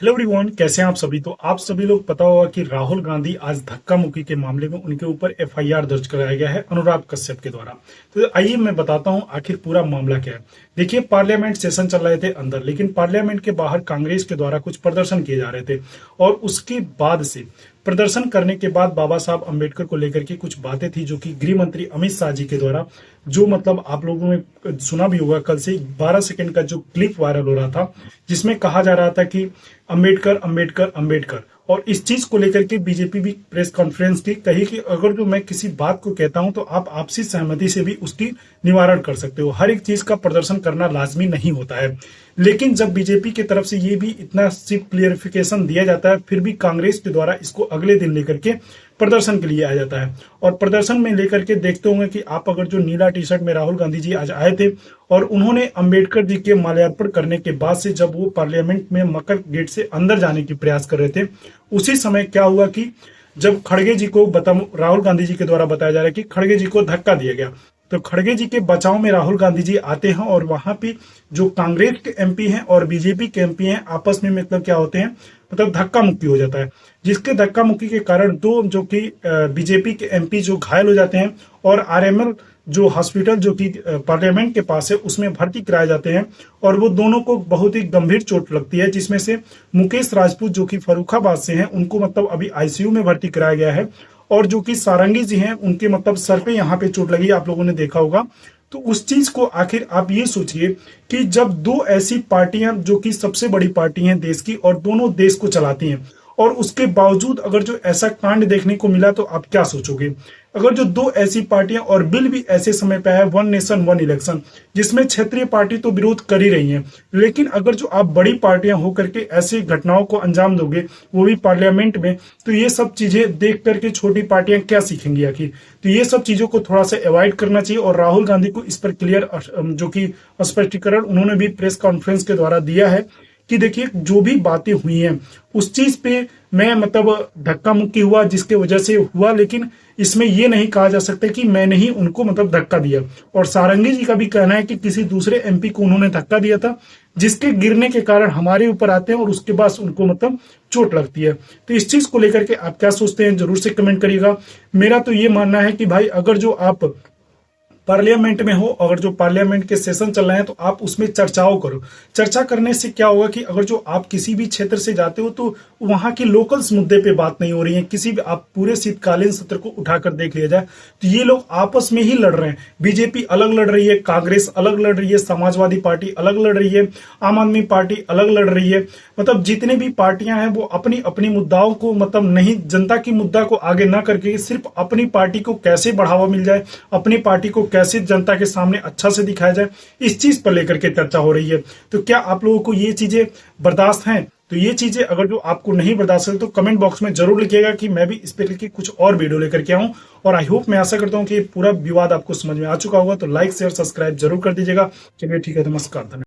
Hello everyone, कैसे हैं आप सभी। तो आप सभी लोग पता होगा कि राहुल गांधी आज धक्का मुक्की के मामले में उनके ऊपर एफआईआर दर्ज कराया गया है अनुराग कश्यप के द्वारा। तो आइए मैं बताता हूं आखिर पूरा मामला क्या है। देखिए, पार्लियामेंट सेशन चल रहे थे अंदर, लेकिन पार्लियामेंट के बाहर कांग्रेस के द्वारा कुछ प्रदर्शन किए जा रहे थे और उसके बाद से प्रदर्शन करने के बाद बाबा साहब अंबेडकर को लेकर के कुछ बातें थी जो कि गृह मंत्री अमित शाह जी के द्वारा, जो मतलब आप लोगों ने सुना भी होगा, कल से 12 सेकंड का जो क्लिप वायरल हो रहा था जिसमें कहा जा रहा था कि अंबेडकर अंबेडकर अंबेडकर। और इस चीज को लेकर के बीजेपी भी प्रेस कॉन्फ्रेंस की कही कि अगर जो मैं किसी बात को कहता हूं तो आप आपसी सहमति से भी उसकी निवारण कर सकते हो, हर एक चीज का प्रदर्शन करना लाजमी नहीं होता है। लेकिन जब बीजेपी की तरफ से ये भी इतना सिर्फ क्लियरिफिकेशन दिया जाता है, फिर भी कांग्रेस के द्वारा इसको अगले दिन लेकर के प्रदर्शन के लिए आया जाता है। और प्रदर्शन में लेकर के देखते होंगे कि आप अगर जो नीला टी शर्ट में राहुल गांधी जी आज आए थे और उन्होंने अंबेडकर जी के माल्यार्पण करने के बाद से जब वो पार्लियामेंट में मकर गेट से अंदर जाने की प्रयास कर रहे थे, उसी समय क्या हुआ कि जब खड़गे जी को राहुल गांधी जी के द्वारा बताया जा रहा है कि खड़गे जी को धक्का दिया गया, तो खड़गे जी के बचाव में राहुल गांधी जी आते हैं और वहां पे जो कांग्रेस के एमपी हैं और बीजेपी के एमपी हैं आपस में मतलब क्या होते हैं, मतलब धक्का मुक्की हो जाता है। जिसके धक्का मुक्की के कारण दो जो कि बीजेपी के एमपी जो घायल हो जाते हैं और आरएमएल जो हॉस्पिटल जो कि पार्लियामेंट के पास है उसमें भर्ती कराए जाते हैं और वो दोनों को बहुत ही गंभीर चोट लगती है, जिसमें से मुकेश राजपूत जो कि फर्रुखाबाद से हैं उनको मतलब अभी आईसीयू में भर्ती कराया गया है और जो कि सारंगी जी हैं उनके मतलब सर पे यहाँ पे चोट लगी, आप लोगों ने देखा होगा। तो उस चीज को आखिर आप ये सोचिए कि जब दो ऐसी पार्टियां जो कि सबसे बड़ी पार्टी हैं देश की और दोनों देश को चलाती हैं और उसके बावजूद अगर जो ऐसा कांड देखने को मिला तो आप क्या सोचोगे। अगर जो दो ऐसी पार्टियां और बिल भी ऐसे समय पे है, वन नेशन वन इलेक्शन, जिसमें क्षेत्रीय पार्टी तो विरोध कर ही रही हैं, लेकिन अगर जो आप बड़ी पार्टियां होकर के ऐसी घटनाओं को अंजाम दोगे वो भी पार्लियामेंट में, तो ये सब चीजें देख करके छोटी पार्टियां क्या सीखेंगी आखिर। तो ये सब चीजों को थोड़ा सा अवॉइड करना चाहिए और राहुल गांधी को इस पर क्लियर जो कि स्पष्टीकरण उन्होंने भी प्रेस कॉन्फ्रेंस के द्वारा दिया है कि देखिए जो भी बातें हुई हैं उस चीज पे मैं मतलब धक्का मुक्की हुआ जिसके वजह से हुआ, लेकिन इसमें यह नहीं कहा जा सकता कि मैंने ही उनको मतलब धक्का दिया। और सारंगी जी का भी कहना है कि किसी दूसरे एमपी को उन्होंने धक्का दिया था जिसके गिरने के कारण हमारे ऊपर आते हैं और उसके बाद उनको मतलब चोट लगती है। तो इस चीज को लेकर के आप क्या सोचते हैं जरूर से कमेंट करिएगा। मेरा तो ये मानना है कि भाई अगर जो आप पार्लियामेंट में हो, अगर जो पार्लियामेंट के सेशन चल रहे हैं तो आप उसमें चर्चाओं करो। चर्चा करने से क्या होगा कि अगर जो आप किसी भी क्षेत्र से जाते हो तो वहां की लोकल्स मुद्दे पे बात नहीं हो रही है, किसी भी आप पूरे शीतकालीन सत्र को उठाकर देख लिया जाए तो ये लोग आपस में ही लड़ रहे हैं। बीजेपी अलग लड़ रही है, कांग्रेस अलग लड़ रही है, समाजवादी पार्टी अलग लड़ रही है, आम आदमी पार्टी अलग लड़ रही है। मतलब जितने भी पार्टियां हैं वो अपनी अपनी मुद्दाओं को मतलब नहीं, जनता की मुद्दा को आगे ना करके सिर्फ अपनी पार्टी को कैसे बढ़ावा मिल जाए, अपनी पार्टी को कैसे जनता के सामने अच्छा से दिखाया जाए, इस चीज पर लेकर के चर्चा हो रही है। तो क्या आप लोगों को ये चीजें बर्दाश्त हैं? तो ये चीजें अगर जो आपको नहीं बर्दाश्त है तो कमेंट बॉक्स में जरूर लिखिएगा कि मैं भी इस पर कुछ और वीडियो लेकर के आऊं। और आई होप, मैं आशा करता हूं कि पूरा विवाद आपको समझ में आ चुका होगा। तो लाइक शेयर सब्सक्राइब जरूर कर दीजिएगा। चलिए ठीक है, नमस्कार, धन्यवाद।